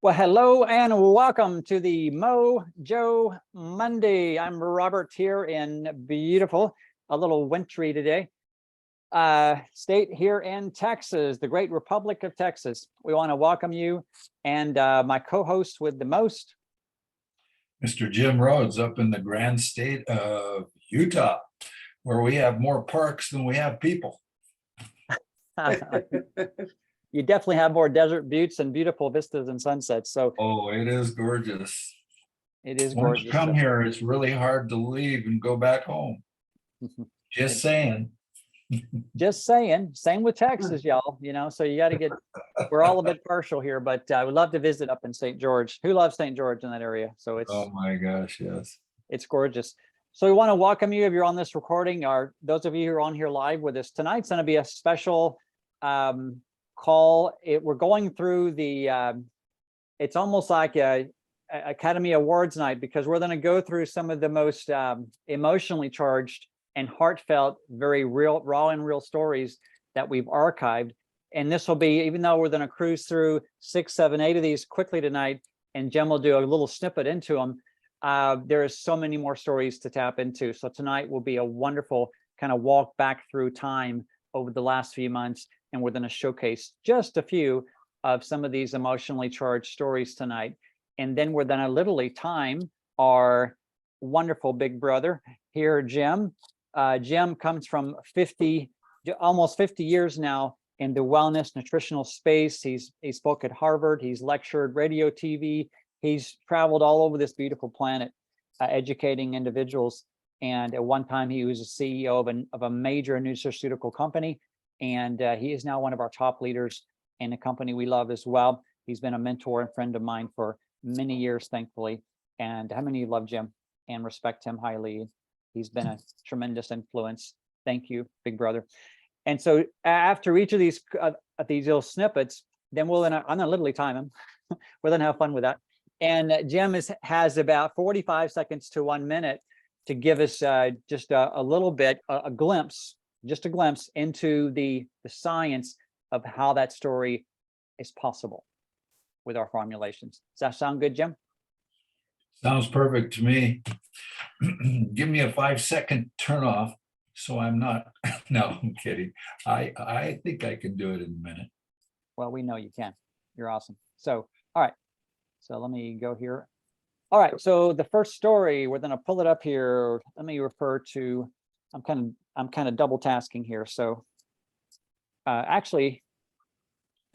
Well, hello and welcome to the MoJo Monday. I'm Robert here in beautiful, a little wintry today, state here in Texas, the great Republic of Texas. We want to welcome you and my co-host with the most, Mr. Jim Rhodes, up in the grand state of Utah, where we have more parks than we have people. You definitely have more desert buttes and beautiful vistas and sunsets. So, oh, it is gorgeous. It is Once gorgeous. you come here, it's really hard to leave and go back home. Just saying. Just saying. Same with Texas, y'all. So you got to get. We're all a bit partial here, but I would love to visit up in St. George. Who loves St. George in that area? So it's. Oh my gosh, yes. It's gorgeous. So we want to welcome you if you're on this recording, or those of you who are on here live with us. Tonight's going to be a special call. We're going through the. It's almost like a Academy Awards night, because we're going to go through some of the most emotionally charged and heartfelt, very real, raw and real stories that we've archived. And this will be, even though we're going to cruise through 6, 7, 8 of these quickly tonight, and Jim will do a little snippet into them. There is so many more stories to tap into. So tonight will be a wonderful kind of walk back through time over the last few months. And we're going to showcase just a few of some of these emotionally charged stories tonight. And then we're going to literally time our wonderful big brother here, Jim. Jim comes from almost 50 years now in the wellness nutritional space. He spoke at Harvard. He's lectured radio, TV. He's traveled all over this beautiful planet, educating individuals. And at one time, he was a CEO of a major nutraceutical company. And he is now one of our top leaders in a company we love as well. He's been a mentor and friend of mine for many years, thankfully. And how many of you love Jim and respect him highly? He's been a tremendous influence. Thank you, big brother. And so after each of these little snippets, then I'm gonna literally time him. We're gonna have fun with that. And Jim has about 45 seconds to 1 minute to give us just a little bit, a glimpse into the science of how that story is possible with our formulations. Does that sound good, Jim? Sounds perfect to me. Give me a 5-second turn off so I'm not, no, I'm kidding. I think I can do it in a minute. Well, we know you can. You're awesome. So, all right. So let me go here. All right. So the first story, we're going to pull it up here. Let me refer to, I'm kind of double tasking here. So actually,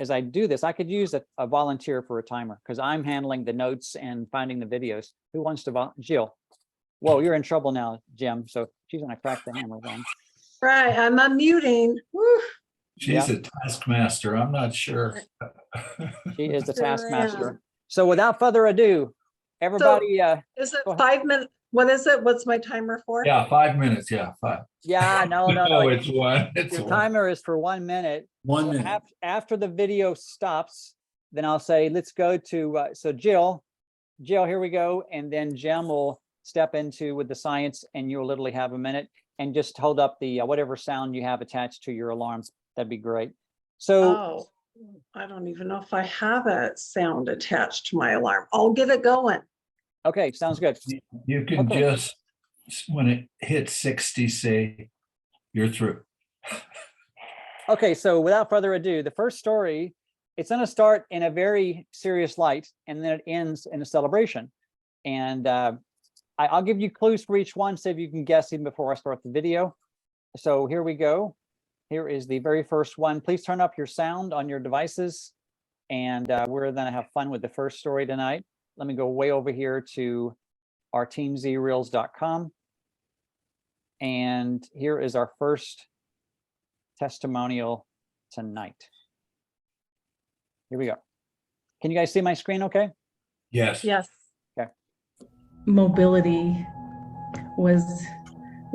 as I do this, I could use a volunteer for a timer, because I'm handling the notes and finding the videos. Who wants to Jill? Whoa, you're in trouble now, Jim. So she's going to crack the hammer then. Right. I'm unmuting. Woo. She's a taskmaster. I'm not sure. She is the taskmaster. So without further ado, everybody. So is it 5 minutes? What is it? What's my timer for? Yeah, 5 minutes. Yeah, 5. Yeah, no. It's one. Your timer is for 1 minute. 1 minute. After the video stops, then I'll say, let's go to, so Jill, here we go. And then Jim will step into with the science, and you'll literally have a minute, and just hold up the whatever sound you have attached to your alarms. That'd be great. So I don't even know if I have a sound attached to my alarm. I'll get it going. Okay, sounds good. You can just, when it hits 60, say you're through. Okay, so without further ado, the first story, it's going to start in a very serious light, and then it ends in a celebration. And I'll give you clues for each one, see if you can guess even before I start the video. So here we go. Here is the very first one. Please turn up your sound on your devices, and we're going to have fun with the first story tonight. Let me go way over here to our teamzreels.com. And here is our first testimonial tonight. Here we go. Can you guys see my screen okay? Yes. Yes. Okay. Mobility was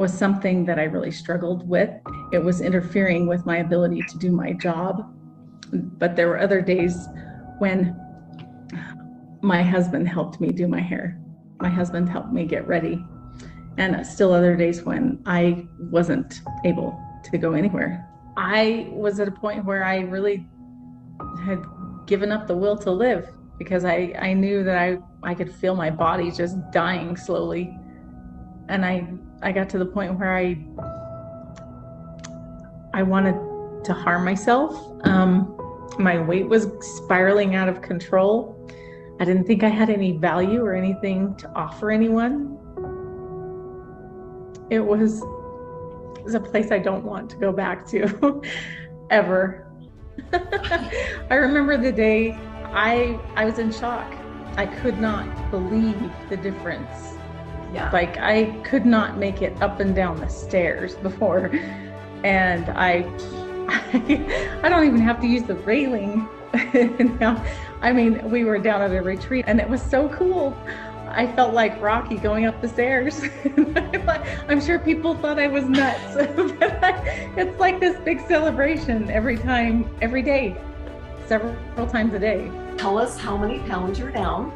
something that I really struggled with. It was interfering with my ability to do my job. But there were other days when my husband helped me do my hair. My husband helped me get ready. And still other days when I wasn't able to go anywhere. I was at a point where I really had given up the will to live because I knew that I could feel my body just dying slowly. And I got to the point where I wanted to harm myself. My weight was spiraling out of control. I didn't think I had any value or anything to offer anyone. It was a place I don't want to go back to ever. I remember the day I was in shock. I could not believe the difference. Yeah. Like I could not make it up and down the stairs before. And I don't even have to use the railing now. I mean, we were down at a retreat and it was so cool. I felt like Rocky going up the stairs. I'm sure people thought I was nuts. It's like this big celebration every day, several times a day. Tell us how many pounds you're down.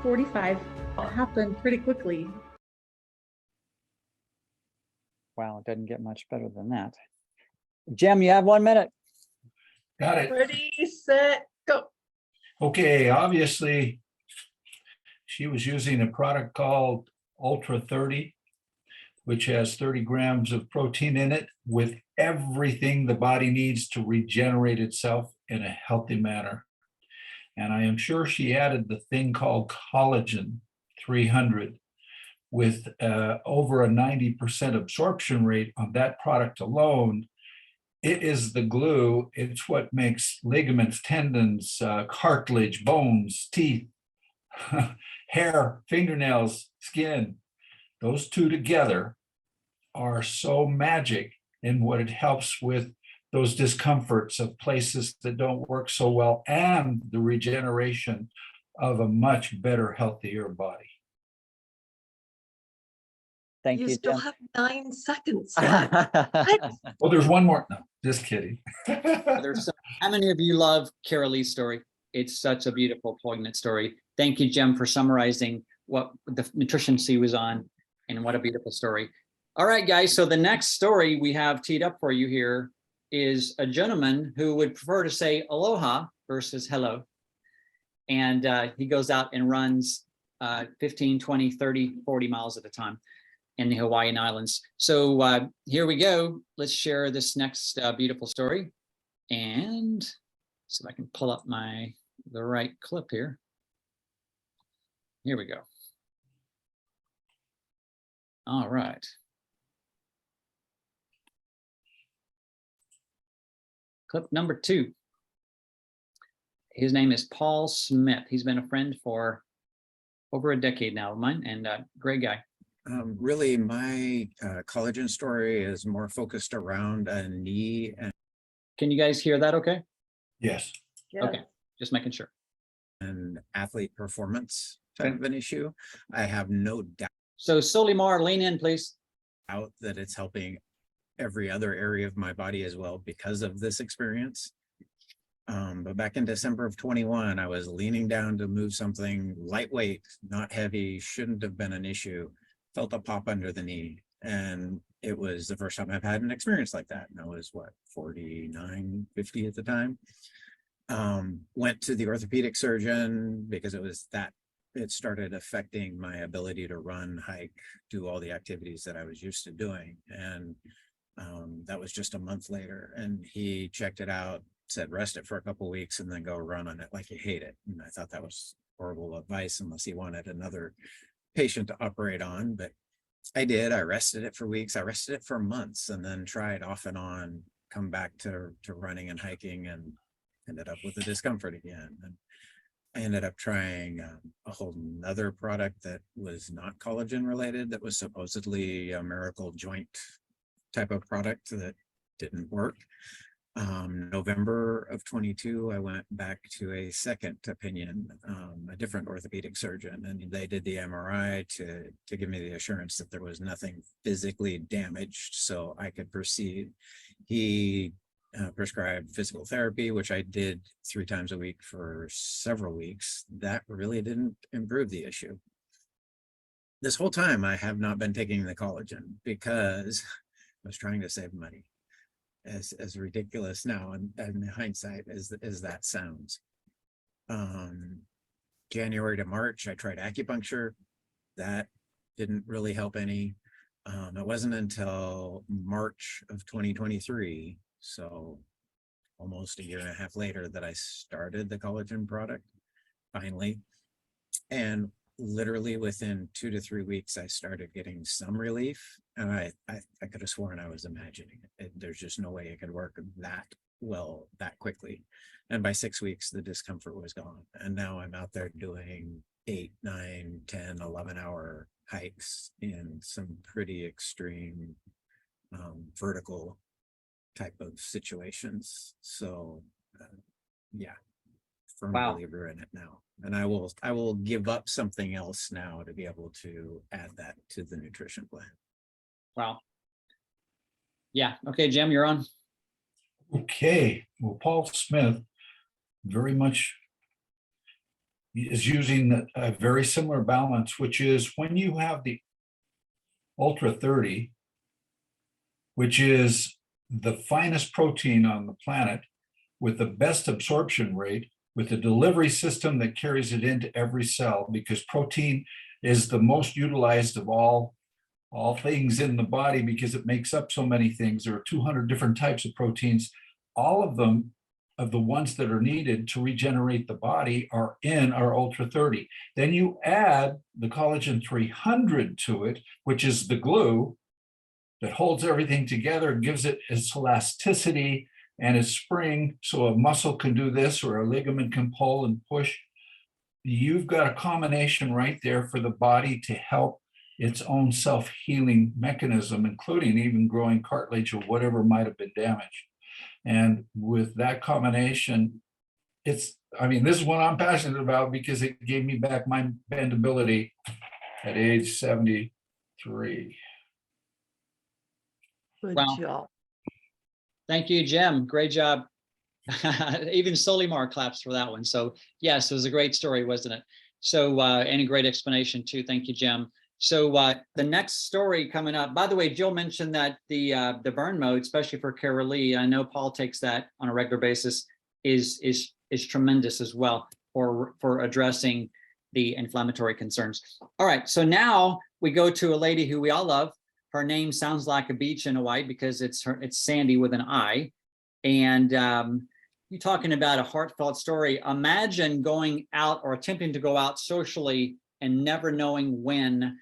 45. It happened pretty quickly. Wow, it doesn't get much better than that. Jim, you have 1 minute. Got it. Ready, set, go. Okay, obviously, she was using a product called Ultra 30, which has 30 grams of protein in it with everything the body needs to regenerate itself in a healthy manner. And I am sure she added the thing called collagen 300 with over a 90% absorption rate on that product alone. It is the glue. It's what makes ligaments, tendons, cartilage, bones, teeth, hair, fingernails, skin. Those two together are so magic in what it helps with those discomforts of places that don't work so well and the regeneration of a much better, healthier body. Thank You you, still Jim. have 9 seconds. Oh, there's one more. No, just kidding. There's how many of you love Carol Lee's story? It's such a beautiful, poignant story. Thank you, Jim, for summarizing what the nutrition C was on, and what a beautiful story. All right, guys. So the next story we have teed up for you here is a gentleman who would prefer to say aloha versus hello. And he goes out and runs 15, 20, 30, 40 miles at a time in the Hawaiian Islands. So here we go. Let's share this next beautiful story. And see if I can pull up the right clip here. Here we go. All right. Clip number 2. His name is Paul Smith. He's been a friend for over a decade now of mine, and great guy. Really, my collagen story is more focused around a knee Can you guys hear that okay? Yes. Yeah. Okay, just making sure. and athlete performance type of an issue. I have no doubt So Solimar, lean in, please. that it's helping every other area of my body as well because of this experience. But back in December of 21, I was leaning down to move something lightweight, not heavy, shouldn't have been an issue. Felt a pop under the knee. And it was the first time I've had an experience like that. And I was what, 49, 50 at the time. Went to the orthopedic surgeon because it started affecting my ability to run, hike, do all the activities that I was used to doing. And that was just a month later. And he checked it out, said, rest it for a couple of weeks and then go run on it like you hate it. And I thought that was horrible advice unless he wanted another patient to operate on. But I did. I rested it for weeks. I rested it for months and then tried off and on, come back to running and hiking, and ended up with the discomfort again. And I ended up trying a whole nother product that was not collagen related, that was supposedly a miracle joint type of product that didn't work. November of 22, I went back to a second opinion, a different orthopedic surgeon, and they did the MRI to give me the assurance that there was nothing physically damaged so I could proceed. He prescribed physical therapy, which I did 3 times a week for several weeks. That really didn't improve the issue. This whole time I have not been taking the collagen because I was trying to save money. As ridiculous now and in hindsight as that sounds. January to March, I tried acupuncture. That didn't really help any. It wasn't until March of 2023, so almost a year and a half later, that I started the collagen product finally. And literally within 2 to 3 weeks, I started getting some relief. And I could have sworn I was imagining it. There's just no way it could work that well that quickly. And by 6 weeks, the discomfort was gone. And now I'm out there doing 8, 9, 10, 11-hour hikes in some pretty extreme vertical type of situations. So yeah, firm Wow. believer in it now. And I will give up something else now to be able to add that to the nutrition plan. Wow. Yeah. Okay, Jim, you're on. Okay, well, Paul Smith very much is using a very similar balance, which is when you have the Ultra 30, which is the finest protein on the planet with the best absorption rate, with a delivery system that carries it into every cell, because protein is the most utilized of all things in the body because it makes up so many things. There are 200 different types of proteins. All of them, of the ones that are needed to regenerate the body, are in our Ultra 30. Then you add the collagen 300 to it, which is the glue that holds everything together and gives it its elasticity and its spring, so a muscle can do this or a ligament can pull and push. You've got a combination right there for the body to help its own self-healing mechanism, including even growing cartilage or whatever might have been damaged. And with that combination, this is what I'm passionate about because it gave me back my bendability at age 73. Good Wow. job. Thank you, Jim. Great job. Even Solimar claps for that one. So yes, it was a great story, wasn't it? So and a great explanation too. Thank you, Jim. So the next story coming up, by the way, Jill mentioned that the burn mode, especially for Cara Lee, I know Paul takes that on a regular basis, is tremendous as well for addressing the inflammatory concerns. All right, so now we go to a lady who we all love. Her name sounds like a beach in Hawaii because it's Sandy with an I. And you're talking about a heartfelt story. Imagine going out or attempting to go out socially and never knowing when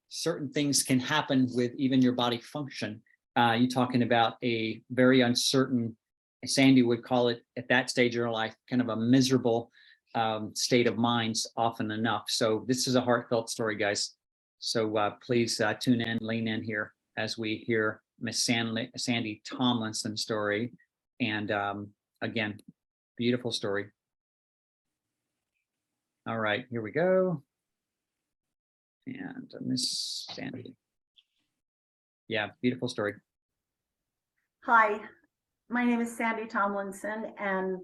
certain things can happen with even your body function. You're talking about a very uncertain, Sandy would call it at that stage in her life, kind of a miserable state of mind often enough. So this is a heartfelt story, guys. So please tune in, lean in here as we hear Miss Sandy Tomlinson's story. And again, beautiful story. All right, here we go. And Miss Sandy. Yeah, beautiful story. Hi, my name is Sandy Tomlinson, and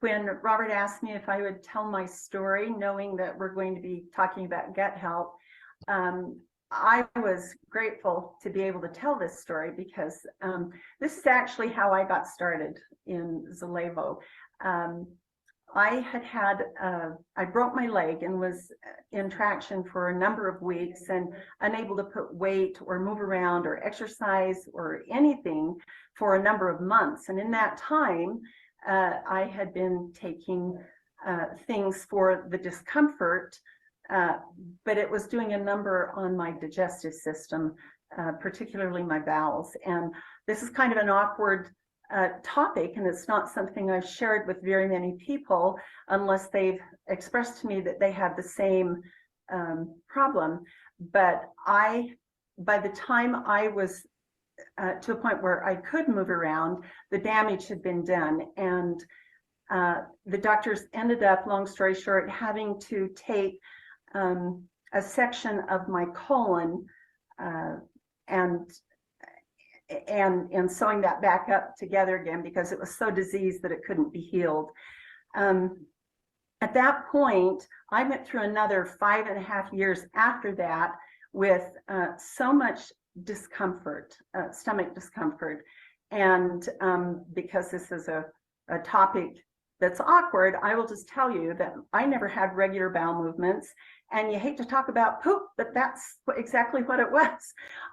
when Robert asked me if I would tell my story, knowing that we're going to be talking about gut health, I was grateful to be able to tell this story because this is actually how I got started in Zallevo. I broke my leg and was in traction for a number of weeks and unable to put weight or move around or exercise or anything for a number of months. And in that time, I had been taking things for the discomfort, but it was doing a number on my digestive system, particularly my bowels. And this is kind of an awkward topic, and it's not something I've shared with very many people unless they've expressed to me that they have the same problem. But by the time I was to a point where I could move around, the damage had been done. And the doctors ended up, long story short, having to take a section of my colon and sewing that back up together again because it was so diseased that it couldn't be healed. At that point, I went through another 5.5 years after that with so much discomfort, stomach discomfort. And because this is a topic that's awkward, I will just tell you that I never had regular bowel movements. And you hate to talk about poop, but that's exactly what it was.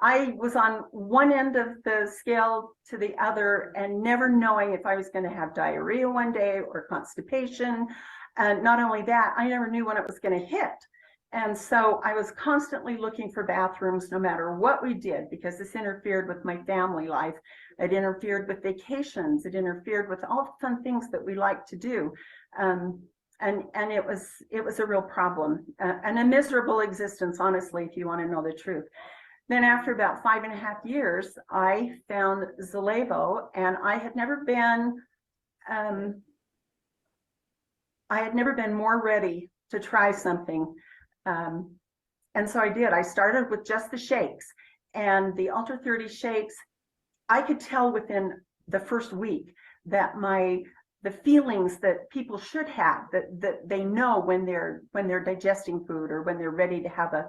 I was on one end of the scale to the other and never knowing if I was going to have diarrhea one day or constipation. And not only that, I never knew when it was going to hit. And so I was constantly looking for bathrooms no matter what we did, because this interfered with my family life. It interfered with vacations. It interfered with all the fun things that we like to do. And it was a real problem, and a miserable existence, honestly, if you want to know the truth. Then after about 5.5 years, I found Zallevo, and I had never been more ready to try something. And so I did. I started with just the shakes, and the Ultra 30 shakes. I could tell within the first week that the feelings that people should have, that they know when they're digesting food or when they're ready to have a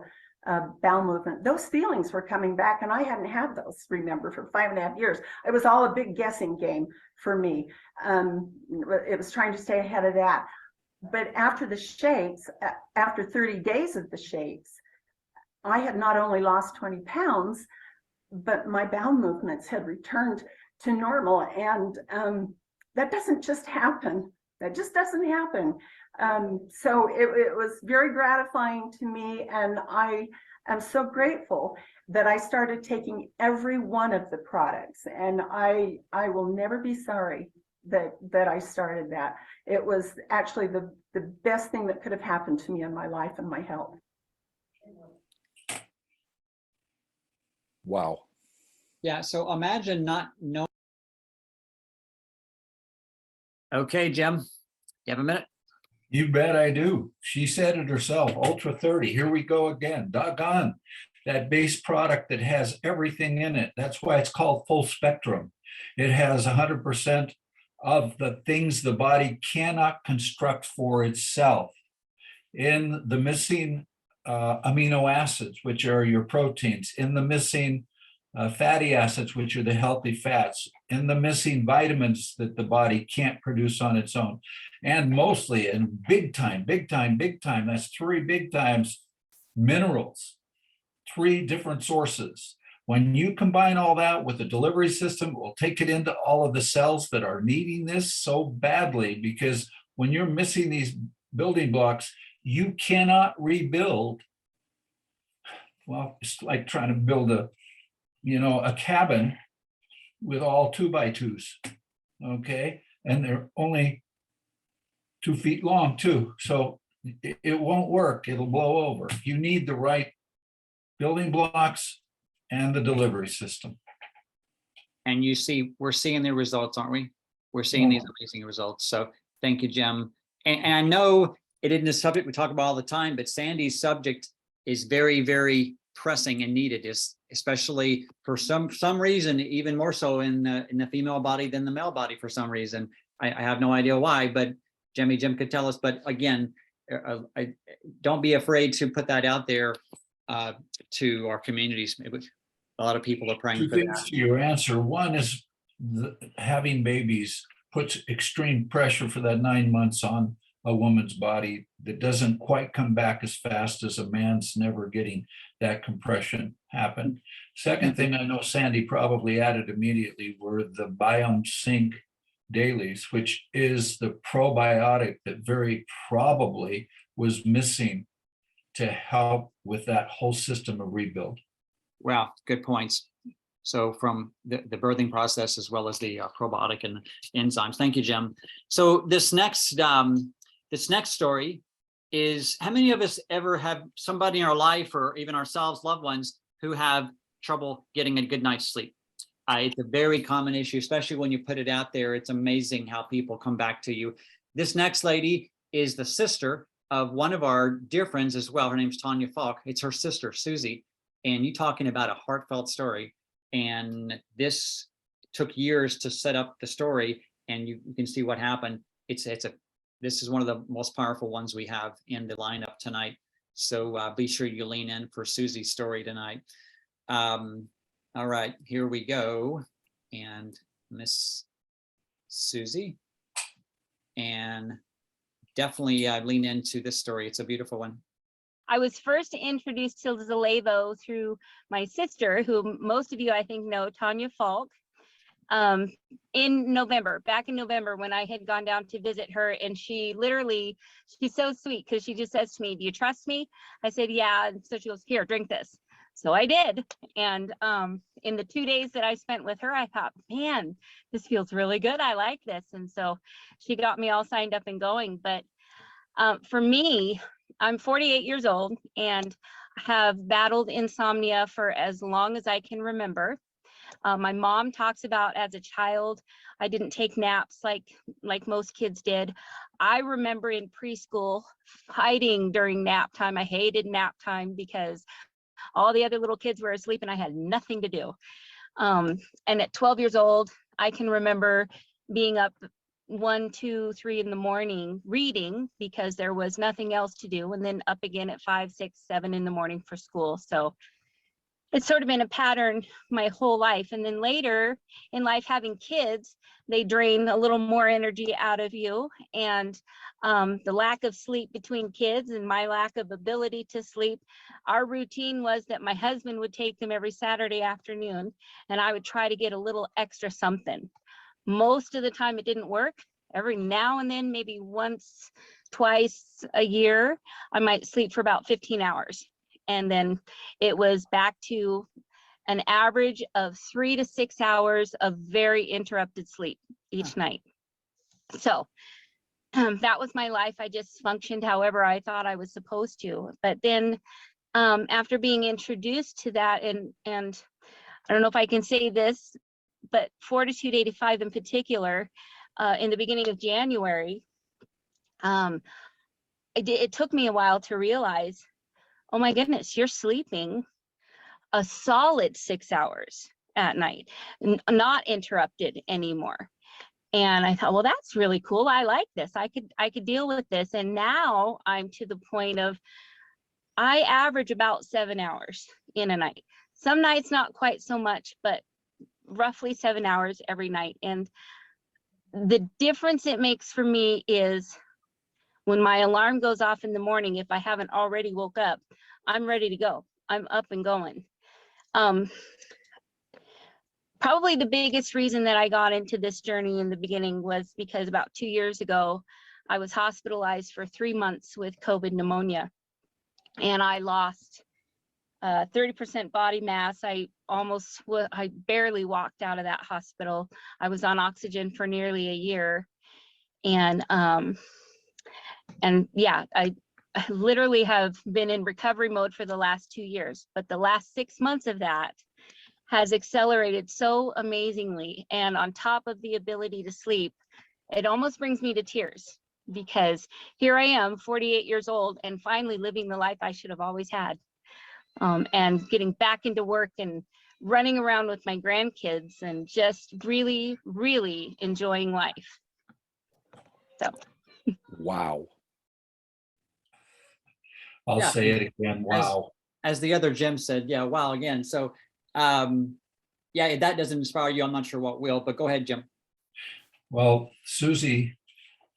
bowel movement, those feelings were coming back, and I hadn't had those, remember, for 5.5 years. It was all a big guessing game for me. It was trying to stay ahead of that. But after the shakes, after 30 days of the shakes, I had not only lost 20 pounds, but my bowel movements had returned to normal. And that doesn't just happen. That just doesn't happen. So it was very gratifying to me, and I am so grateful that I started taking every one of the products, and I will never be sorry that I started that. It was actually the best thing that could have happened to me in my life and my health. Wow. Yeah, so imagine not knowing. Okay, Jim, you have a minute? You bet I do. She said it herself, Ultra 30. Here we go again. Doggone. That base product that has everything in it. That's why it's called full spectrum. It has 100% of the things the body cannot construct for itself. In the missing amino acids, which are your proteins, in the missing fatty acids, which are the healthy fats, in the missing vitamins that the body can't produce on its own, and mostly, and big time, that's 3 big times, minerals, 3 different sources. When you combine all that with the delivery system, we'll take it into all of the cells that are needing this so badly, because when you're missing these building blocks, you cannot rebuild. Well, it's like trying to build a cabin with all 2x2s, okay? And they're only 2 feet long too. So it won't work, it'll blow over. You need the right building blocks and the delivery system. And we're seeing the results, aren't we? We're seeing these amazing results. So thank you, Jim. And I know it isn't a subject we talk about all the time, but Sandy's subject is very, very pressing and needed, especially for some reason, even more so in the female body than the male body for some reason. I have no idea why, but Jim could tell us. But again, don't be afraid to put that out there to our communities. A lot of people are praying 2 for things that. to your answer. One is having babies puts extreme pressure for that 9 months on a woman's body that doesn't quite come back as fast as a man's never getting that compression happen. Second thing, I know Sandy probably added immediately, were the Biome Sync dailies, which is the probiotic that very probably was missing to help with that whole system of rebuild. Wow, good points. So from the birthing process as well as the probiotic and enzymes. Thank you, Jim. So this next story is, how many of us ever have somebody in our life, or even ourselves, loved ones, who have trouble getting a good night's sleep? It's a very common issue, especially when you put it out there. It's amazing how people come back to you. This next lady is the sister of one of our dear friends as well. Her name's Tanya Falk. It's her sister, Susie. And you talking about a heartfelt story. And this took years to set up the story, and you can see what happened. This is one of the most powerful ones we have in the lineup tonight. So be sure you lean in for Susie's story tonight. All right, here we go. And Miss Susie. and definitely lean into this story. It's a beautiful one. I was first introduced to Zallevo through my sister, who most of you I think know, Tanya Falk, in November, back in November, when I had gone down to visit her. And she literally, she's so sweet because she just says to me, "Do you trust me?" I said, "Yeah." And so she goes, "Here, drink this." So I did. And in the 2 days that I spent with her, I thought, man, this feels really good. I like this. And so she got me all signed up and going. But for me, I'm 48 years old and have battled insomnia for as long as I can remember. My mom talks about as a child, I didn't take naps like most kids did. I remember in preschool fighting during nap time. I hated nap time because all the other little kids were asleep and I had nothing to do. And at 12 years old, I can remember being up 1, 2, 3 in the morning reading because there was nothing else to do, and then up again at 5, 6, 7 in the morning for school. So it's sort of been a pattern my whole life. And then later in life, having kids, they drain a little more energy out of you. And the lack of sleep between kids and my lack of ability to sleep, our routine was that my husband would take them every Saturday afternoon, and I would try to get a little extra something. Most of the time it didn't work. Every now and then, maybe once, twice a year, I might sleep for about 15 hours. And then it was back to an average of 3 to 6 hours of very interrupted sleep each night. So that was my life. I just functioned however I thought I was supposed to. But then after being introduced to that, and I don't know if I can say this, but Fortitude 85 in particular, in the beginning of January, it took me a while to realize, oh my goodness, you're sleeping a solid 6 hours at night, not interrupted anymore. And I thought, well, that's really cool. I like this. I could deal with this. And now I'm to the point of, I average about 7 hours in a night. Some nights not quite so much, but roughly 7 hours every night. And the difference it makes for me is when my alarm goes off in the morning, if I haven't already woke up, I'm ready to go. I'm up and going. Probably the biggest reason that I got into this journey in the beginning was because about 2 years ago, I was hospitalized for 3 months with COVID pneumonia, and I lost 30% body mass. I barely walked out of that hospital. I was on oxygen for nearly a year. And yeah, I literally have been in recovery mode for the last 2 years, but the last 6 months of that has accelerated so amazingly. And on top of the ability to sleep, it almost brings me to tears, because here I am, 48 years old, and finally living the life I should have always had. And getting back into work and running around with my grandkids and just really, really enjoying life. So. Wow. I'll Yeah. say it again. Wow. As the other Jim said, yeah, wow, again. So yeah, if that doesn't inspire you, I'm not sure what will, but go ahead, Jim. Well, Susie,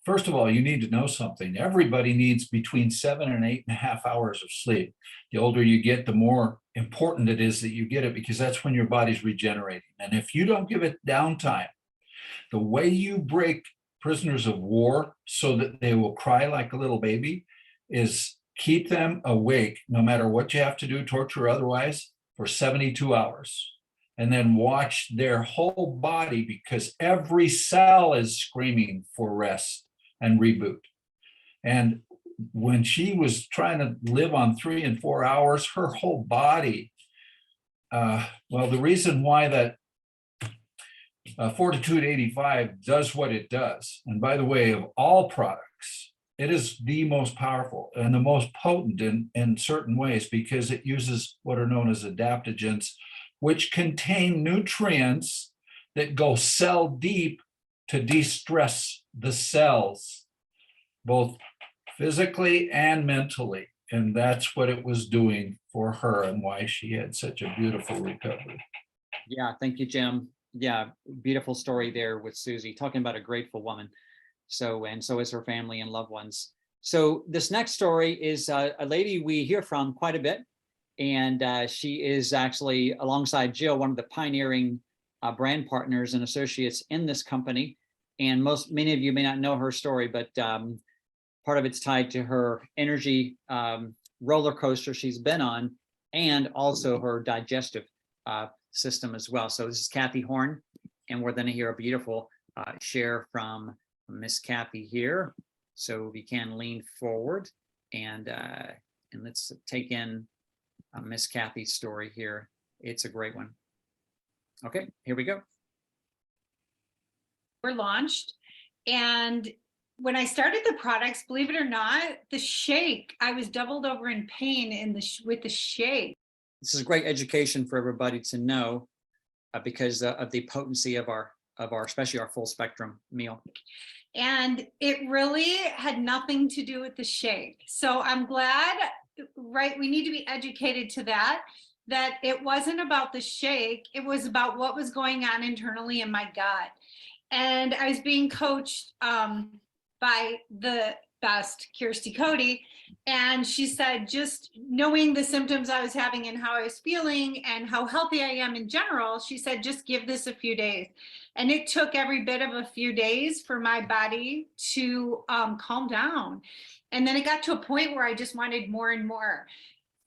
first of all, you need to know something. Everybody needs between 7 and 8.5 hours of sleep. The older you get, the more important it is that you get it, because that's when your body's regenerating. And if you don't give it downtime, the way you break prisoners of war so that they will cry like a little baby is keep them awake, no matter what you have to do, torture or otherwise, for 72 hours. And then watch their whole body, because every cell is screaming for rest and reboot. And when she was trying to live on 3 and 4 hours, her whole body, well, the reason why that Fortitude 85 does what it does, and by the way, of all products, it is the most powerful and the most potent in certain ways, because it uses what are known as adaptogens, which contain nutrients that go cell deep to de-stress the cells, both physically and mentally. And that's what it was doing for her, and why she had such a beautiful recovery. Yeah, thank you, Jim. Yeah, beautiful story there with Susie, talking about a grateful woman. So, and so is her family and loved ones. So this next story is a lady we hear from quite a bit. And she is actually, alongside Jill, one of the pioneering brand partners and associates in this company. And many of you may not know her story, but part of it's tied to her energy roller coaster she's been on, and also her digestive system as well. So this is Kathy Horn, and we're going to hear a beautiful share from Miss Kathy here. So we can lean forward and let's take in Miss Kathy's story here. It's a great one. Okay, here we go. We're launched, and when I started the products, believe it or not, the shake, I was doubled over in pain with the shake. This is great education for everybody to know because of the potency of our especially our full spectrum meal. And it really had nothing to do with the shake. So I'm glad, right? We need to be educated to that it wasn't about the shake. It was about what was going on internally in my gut. And I was being coached by the best, Kirsty Cody. And she said, just knowing the symptoms I was having and how I was feeling and how healthy I am in general, she said, just give this a few days. And it took every bit of a few days for my body to calm down. And then it got to a point where I just wanted more and more.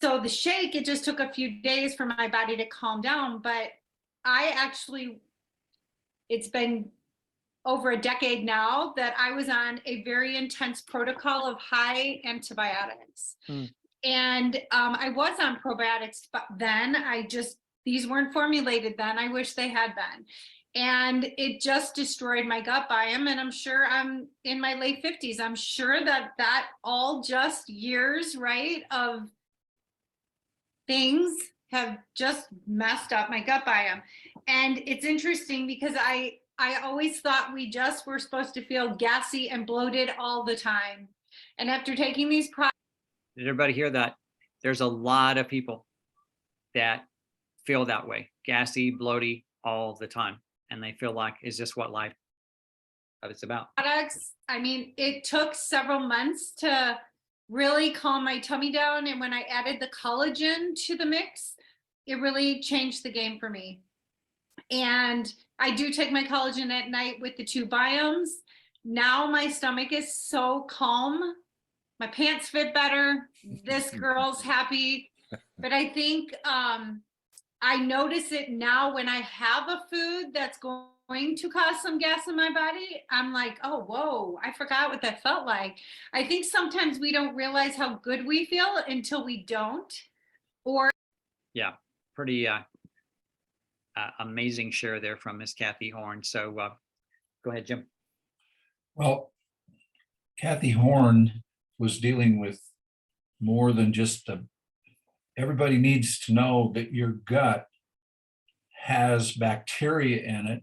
So the shake, it just took a few days for my body to calm down. But it's been over a decade now that I was on a very intense protocol of high antibiotics. And I was on probiotics, but then these weren't formulated then. I wish they had been. And it just destroyed my gut biome. And I'm sure I'm in my late 50s. I'm sure that all just years, right, of things have just messed up my gut biome. And it's interesting because I always thought we just were supposed to feel gassy and bloated all the time. And after taking these products. Did everybody hear that? There's a lot of people that feel that way, gassy, bloaty all the time. And they feel like, is this what life is about? Products, I mean, it took several months to really calm my tummy down. And when I added the collagen to the mix, it really changed the game for me. And I do take my collagen at night with the 2 biomes. Now my stomach is so calm. My pants fit better. This girl's happy. But I think I notice it now when I have a food that's going to cause some gas in my body. I'm like, oh, whoa, I forgot what that felt like. I think sometimes we don't realize how good we feel until we don't. Yeah, pretty amazing share there from Miss Kathy Horn. So go ahead, Jim. Well, Kathy Horn was dealing with more than just everybody needs to know that your gut has bacteria in it.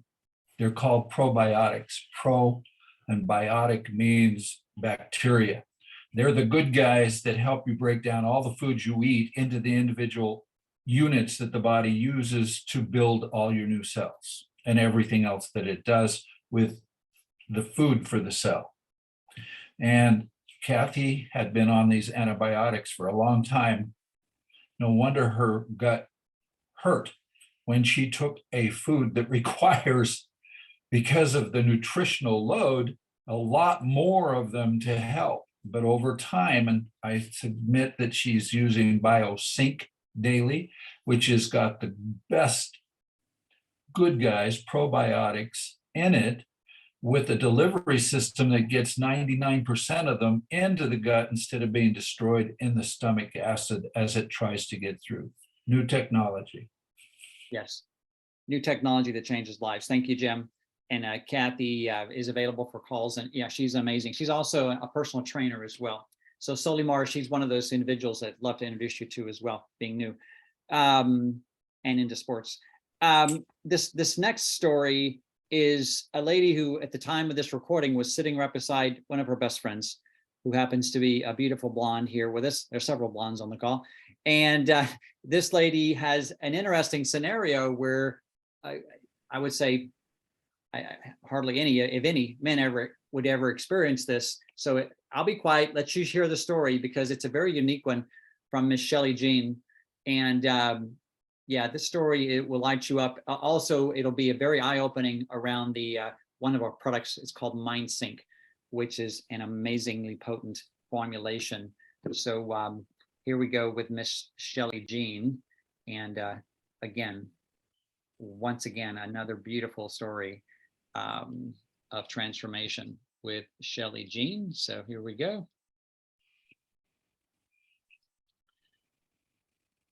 They're called probiotics. Pro and biotic means bacteria. They're the good guys that help you break down all the foods you eat into the individual units that the body uses to build all your new cells and everything else that it does with the food for the cell. And Kathy had been on these antibiotics for a long time. No wonder her gut hurt when she took a food that requires, because of the nutritional load, a lot more of them to help. But over time, and I submit that she's using BioSync daily, which has got the best good guys, probiotics in it, with a delivery system that gets 99% of them into the gut instead of being destroyed in the stomach acid as it tries to get through. New technology. Yes, new technology that changes lives. Thank you, Jim. And Kathy is available for calls. And yeah, she's amazing. She's also a personal trainer as well. So Solimar, she's one of those individuals I'd love to introduce you to as well, being new and into sports. This next story is a lady who at the time of this recording was sitting right beside one of her best friends, who happens to be a beautiful blonde here with us. There's several blondes on the call. And this lady has an interesting scenario where I would say hardly any, if any, men ever would ever experience this. So I'll be quiet, let you hear the story because it's a very unique one from Miss Shelley Jean. And yeah, this story, it will light you up. Also, it'll be a very eye-opening around the one of our products. It's called MindSync, which is an amazingly potent formulation. So here we go with Miss Shelley Jean. And again, once again, another beautiful story of transformation with Shelley Jean. So here we go.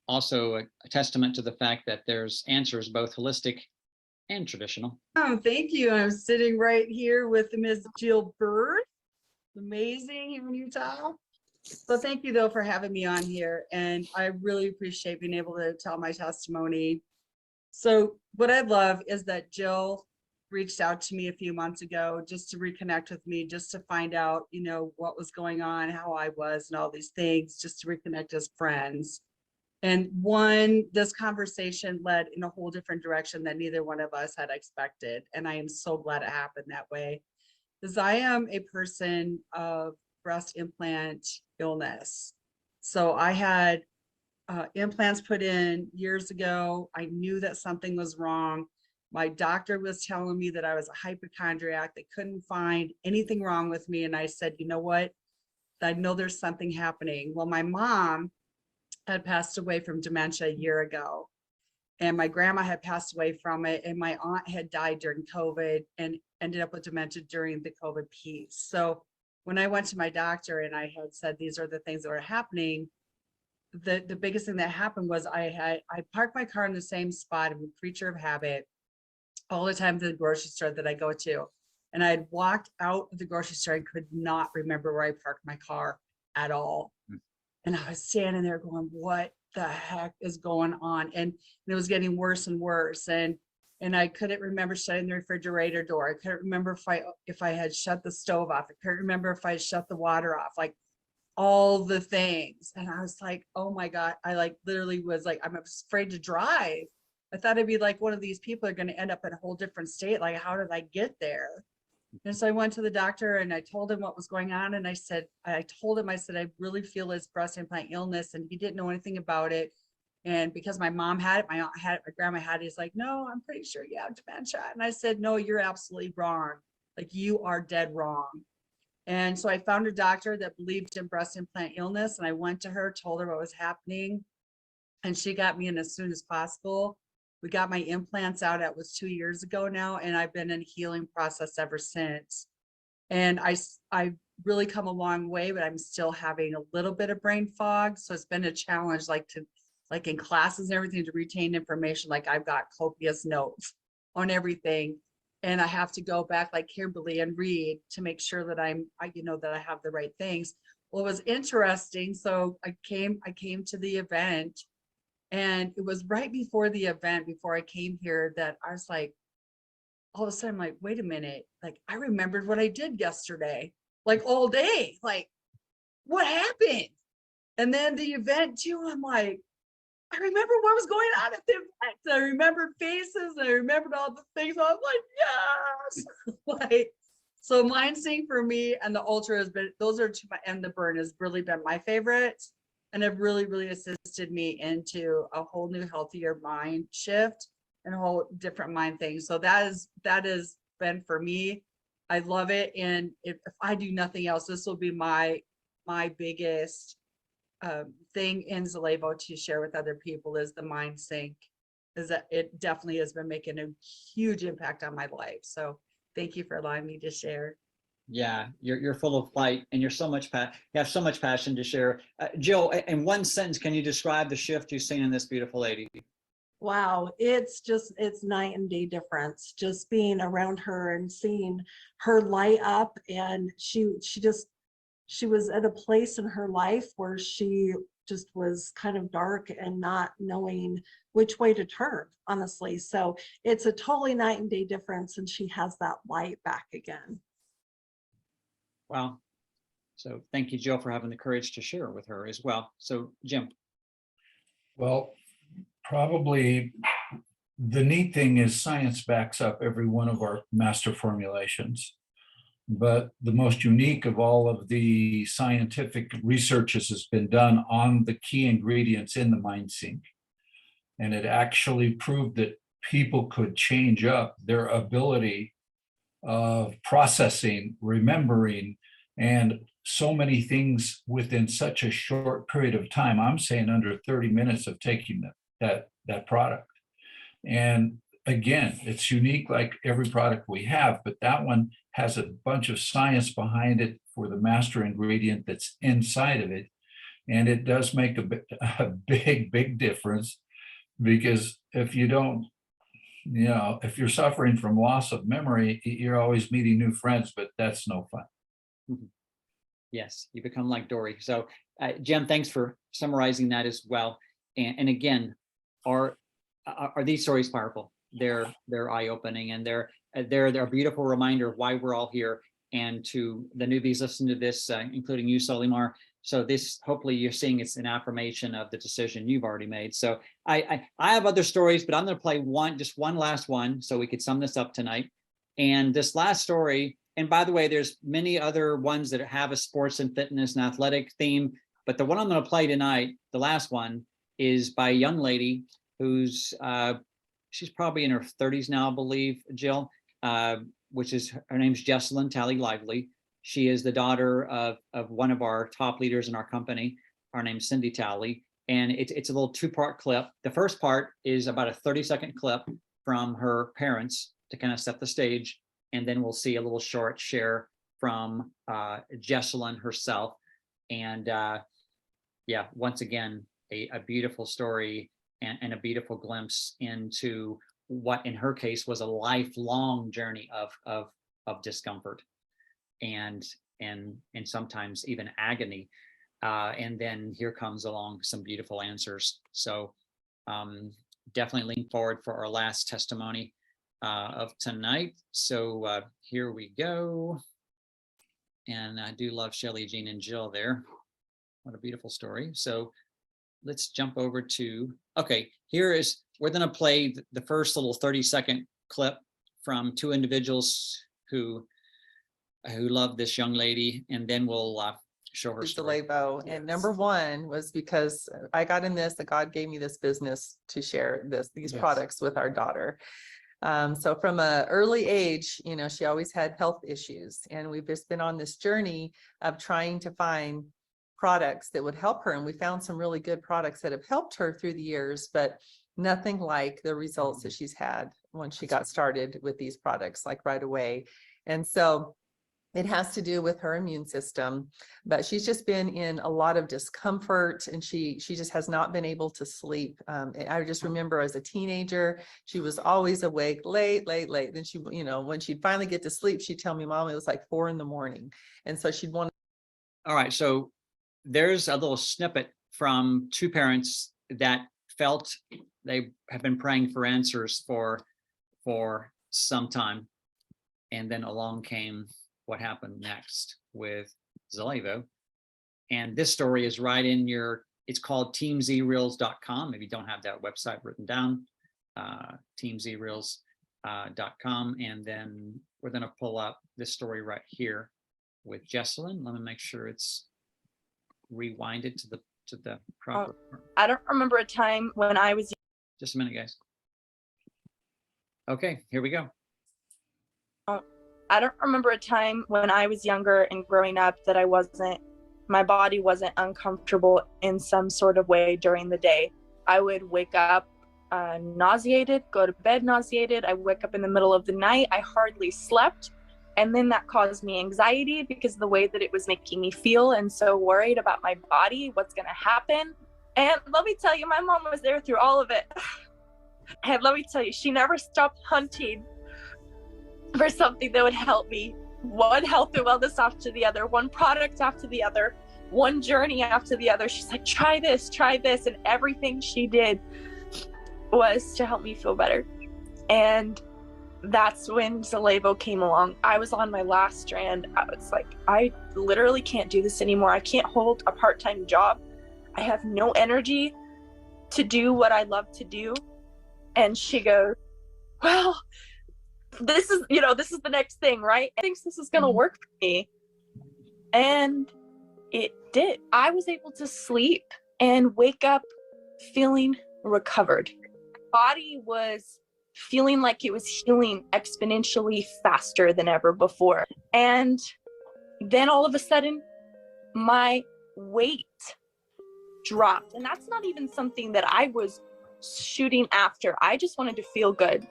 Also a testament to the fact that there's answers both holistic and traditional. Oh, thank you. I'm sitting right here with Ms. Jill Bird. Amazing here in Utah. So thank you though for having me on here. And I really appreciate being able to tell my testimony. So what I love is that Jill reached out to me a few months ago just to reconnect with me, just to find out, you know, what was going on, how I was and all these things, just to reconnect as friends. And this conversation led in a whole different direction that neither one of us had expected. And I am so glad it happened that way. Because I am a person of breast implant illness. So I had implants put in years ago. I knew that something was wrong. My doctor was telling me that I was a hypochondriac. They couldn't find anything wrong with me. And I said, you know what? I know there's something happening. Well, my mom had passed away from dementia a year ago, and my grandma had passed away from it, and my aunt had died during COVID and ended up with dementia during the COVID piece. So when I went to my doctor and I had said these are the things that were happening, the biggest thing that happened was I parked my car in the same spot. I'm a creature of habit all the time to the grocery store that I go to, and I had walked out of the grocery store and could not remember where I parked my car at all. And I was standing there going, what the heck is going on? And it was getting worse and worse. And I couldn't remember shutting the refrigerator door. I couldn't remember if I had shut the stove off. I couldn't remember if I had shut the water off, like all the things. And I was like, oh my God, I like literally was like, I'm afraid to drive. I thought I'd be like one of these people are going to end up in a whole different state. Like, how did I get there? And so I went to the doctor and I told him what was going on. And I told him, I I really feel it's breast implant illness. And he didn't know anything about it. And because my mom had it, my aunt had it, my grandma had it, he's like, no, I'm pretty sure you have dementia. And I said, no, you're absolutely wrong. Like, you are dead wrong. And so I found a doctor that believed in breast implant illness. And I went to her, told her what was happening. And she got me in as soon as possible. We got my implants out. It was 2 years ago now, and I've been in a healing process ever since. And I really come a long way, but I'm still having a little bit of brain fog. So it's been a challenge, like in classes and everything, to retain information. Like, I've got copious notes on everything, and I have to go back like Kimberly and read to make sure that I have the right things. Well, it was interesting. So I came to the event. And it was right before the event, before I came here, that I was like, all of a sudden, I'm like, wait a minute, like, I remembered what I did yesterday, like all day, like, what happened? And then the event too, I'm like, I remember what was going on at the event. I remembered faces, I remembered all the things. I was like, yes. Like, so MindSync for me and the Ultra has been, those are two, and the Burn has really been my favorites. And have really, really assisted me into a whole new healthier mind shift and a whole different mind thing. So that has been for me. I love it. And if I do nothing else, this will be my biggest thing in Zallevo to share with other people is the MindSync, is that it definitely has been making a huge impact on my life. So thank you for allowing me to share. Yeah, you're full of light, and you have so much passion to share. Jill, in one sentence, can you describe the shift you've seen in this beautiful lady? Wow, it's night and day difference. Just being around her and seeing her light up, and she was at a place in her life where she just was kind of dark and not knowing which way to turn, honestly. So it's a totally night and day difference, and she has that light back again. Wow. So thank you, Jill, for having the courage to share with her as well. So Jim. Well, probably the neat thing is science backs up every one of our master formulations. but the most unique of all of the scientific researches has been done on the key ingredients in the Mind Sync. And it actually proved that people could change up their ability of processing, remembering, and so many things within such a short period of time. I'm saying under 30 minutes of taking that product. And again, it's unique like every product we have, but that one has a bunch of science behind it for the master ingredient that's inside of it. And it does make a big difference, because if you don't, if you're suffering from loss of memory, you're always meeting new friends, but that's no fun. Mhm. Yes, you become like Dory. So, Jem, thanks for summarizing that as well. And again, are these stories powerful? They're eye-opening, and they're a beautiful reminder of why we're all here. And to the newbies listening to this, including you, Solimar. So this, hopefully you're seeing it's an affirmation of the decision you've already made. So I have other stories, but I'm going to play just one last one so we could sum this up tonight. And this last story, and by the way, there's many other ones that have a sports and fitness and athletic theme, but the one I'm going to play tonight, the last one, is by a young lady who's, she's probably in her 30s now, I believe, Jill, which is, her name's Jessalyn Talley Lively. She is the daughter of one of our top leaders in our company. Her name's Cindy Talley. And it's a little two-part clip. The first part is about a 30-second clip from her parents to kind of set the stage. And then we'll see a little short share from Jessalyn herself. And yeah, once again, a beautiful story and a beautiful glimpse into what in her case was a lifelong journey of discomfort and sometimes even agony. And then here comes along some beautiful answers. So definitely lean forward for our last testimony of tonight. So here we go. And I do love Shelley, Jean, and Jill there. What a beautiful story. So let's jump over to, okay, we're gonna play the first little 30-second clip from two individuals who love this young lady, and then we'll show her story. Zallevo. And number one was because I got in this, that God gave me this business to share these products with our daughter. So from an early age, she always had health issues, and we've just been on this journey of trying to find products that would help her. And we found some really good products that have helped her through the years, but nothing like the results that she's had when she got started with these products, like right away. And so it has to do with her immune system, but she's just been in a lot of discomfort, and she just has not been able to sleep. I just remember as a teenager, she was always awake late. Then she, when she'd finally get to sleep, she'd tell me, Mom, it was like 4 a.m. And so she'd want. All right, so there's a little snippet from two parents that felt they have been praying for answers for some time, and then along came what happened next with Zallevo. And this story is right in it's called teamzreels.com. If you don't have that website written down, teamzreels.com. And then we're going to pull up this story right here with Jessalyn. Let me make sure it's rewinded to the proper. I don't remember a time when I was. Just a minute, guys. Okay, here we go. I don't remember a time when I was younger and growing up that my body wasn't uncomfortable in some sort of way during the day. I would wake up nauseated, go to bed nauseated. I wake up in the middle of the night. I hardly slept. And then that caused me anxiety because of the way that it was making me feel, and so worried about my body, what's going to happen. And let me tell you, my mom was there through all of it. And let me tell you, she never stopped hunting for something that would help me. One health and wellness after the other, one product after the other, one journey after the other. She's like, try this. And everything she did was to help me feel better. And that's when Zallevo came along. I was on my last strand. I was like, I literally can't do this anymore. I can't hold a part-time job. I have no energy to do what I love to do. And she goes, well, this is, this is the next thing, right? I think this is going to work for me. And it did. I was able to sleep and wake up feeling recovered. My body was feeling like it was healing exponentially faster than ever before. And then all of a sudden, my weight dropped. And that's not even something that I was shooting after. I just wanted to feel good.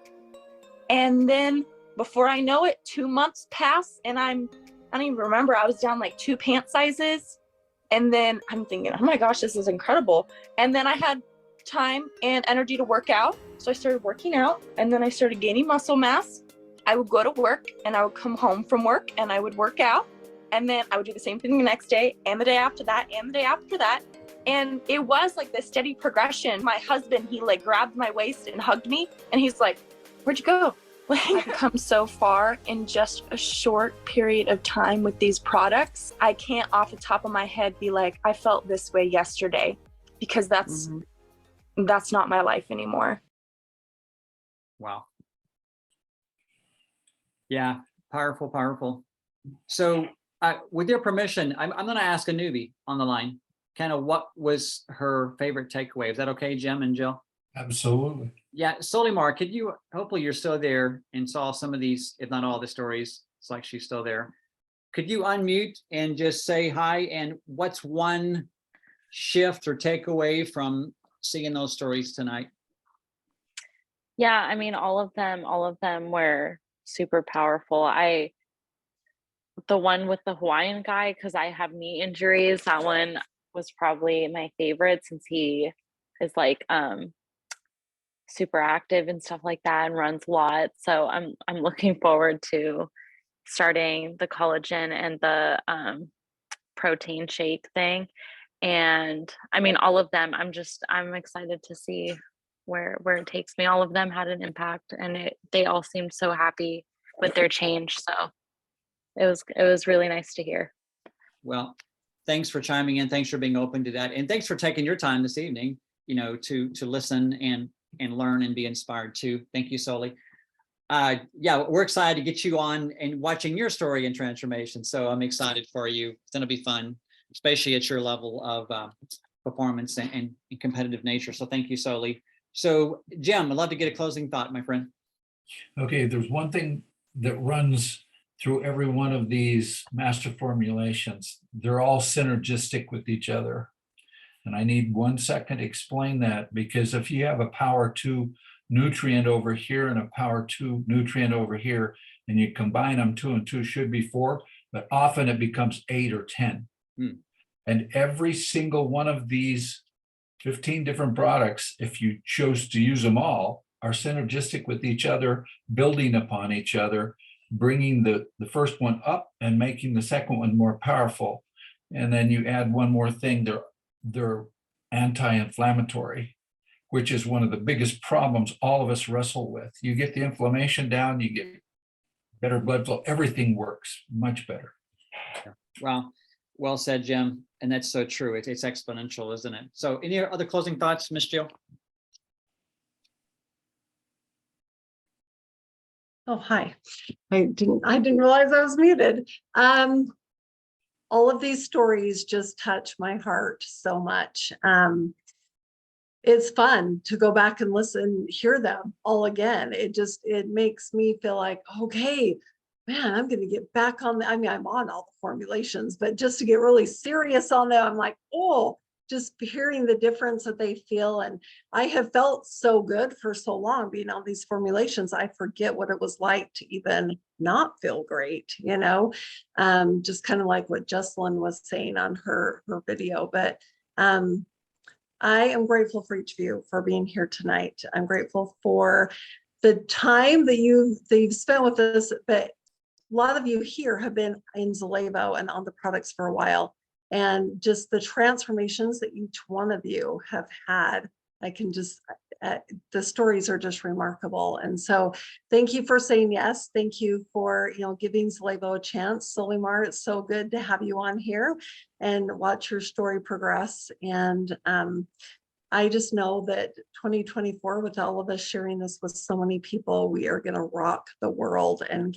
And then before I know it, 2 months pass and I don't even remember, I was down like 2 pant sizes. And then I'm thinking, oh my gosh, this is incredible. And then I had time and energy to work out. So I started working out and then I started gaining muscle mass. I would go to work and I would come home from work and I would work out. And then I would do the same thing the next day and the day after that and the day after that. And it was like this steady progression. My husband, he like grabbed my waist and hugged me and he's like, where'd you go? I've come so far in just a short period of time with these products. I can't off the top of my head be like, I felt this way yesterday, because that's not my life anymore. Wow. Yeah, powerful, powerful. So with your permission, I'm going to ask a newbie on the line, kind of what was her favorite takeaway. Is that okay, Jim and Jill? Absolutely. Yeah, Solimar, could you, hopefully you're still there and saw some of these, if not all the stories. It's like she's still there. Could you unmute and just say hi? And what's one shift or takeaway from seeing those stories tonight? Yeah, I mean, all of them were super powerful. The one with the Hawaiian guy, because I have knee injuries, that one was probably my favorite, since he is like super active and stuff like that and runs a lot. So I'm looking forward to starting the collagen and the protein shake thing. And I mean, all of them, I'm excited to see where it takes me. All of them had an impact, and they all seemed so happy with their change. So it was really nice to hear. Well, thanks for chiming in. Thanks for being open to that. And thanks for taking your time this evening, to listen and learn and be inspired too. Thank you, Soli. Yeah, we're excited to get you on and watching your story and transformation. So I'm excited for you. It's going to be fun, especially at your level of performance and competitive nature. So thank you, Soli. So Jim, I'd love to get a closing thought, my friend. Okay, there's one thing that runs through every one of these master formulations. They're all synergistic with each other. And I need 1 second to explain that, because if you have a power 2 nutrient over here and a power 2 nutrient over here, and you combine them, 2 and 2 should be 4, but often it becomes 8 or 10. And every single one of these 15 different products, if you chose to use them all, are synergistic with each other, building upon each other, bringing the first one up and making the second one more powerful. And then you add one more thing, they're anti-inflammatory, which is one of the biggest problems all of us wrestle with. You get the inflammation down, you get better blood flow, everything works much better. Wow. Well said, Jim. And that's so true. It's exponential, isn't it? So any other closing thoughts, Miss Jill? Oh, hi. I didn't realize I was muted. All of these stories just touch my heart so much. It's fun to go back and listen, hear them all again. It makes me feel like, okay, man, I'm going to get back on I mean, I'm on all the formulations, but just to get really serious on them, I'm like, oh, just hearing the difference that they feel. And I have felt so good for so long being on these formulations. I forget what it was like to even not feel great, just kind of like what Jessalyn was saying on her video. But I am grateful for each of you for being here tonight. I'm grateful for the time that you've spent with us, but a lot of you here have been in Zallevo and on the products for a while, and just the transformations that each one of you have had. I can just, the stories are just remarkable. And so thank you for saying yes. Thank you for, giving Zallevo a chance. Solimar, it's so good to have you on here and watch your story progress. And I just know that 2024, with all of us sharing this with so many people, we are going to rock the world and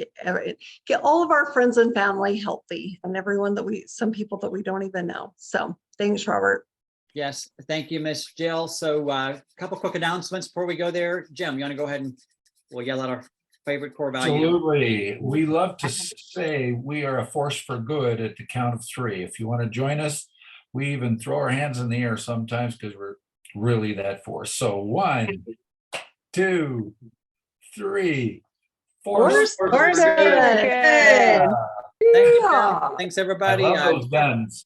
get all of our friends and family healthy, and everyone that some people that we don't even know. So thanks, Robert. Yes, thank you, Miss Jill. So a couple quick announcements before we go there. Jim, you want to go ahead and we'll yell out our favorite core value? Absolutely. We love to say we are a force for good at the count of 3. If you want to join us, we even throw our hands in the air sometimes because we're really that force. So 1, 2, 3. Force for Force good. for good. Thank you, Jim. Thanks, I everybody. love those guns.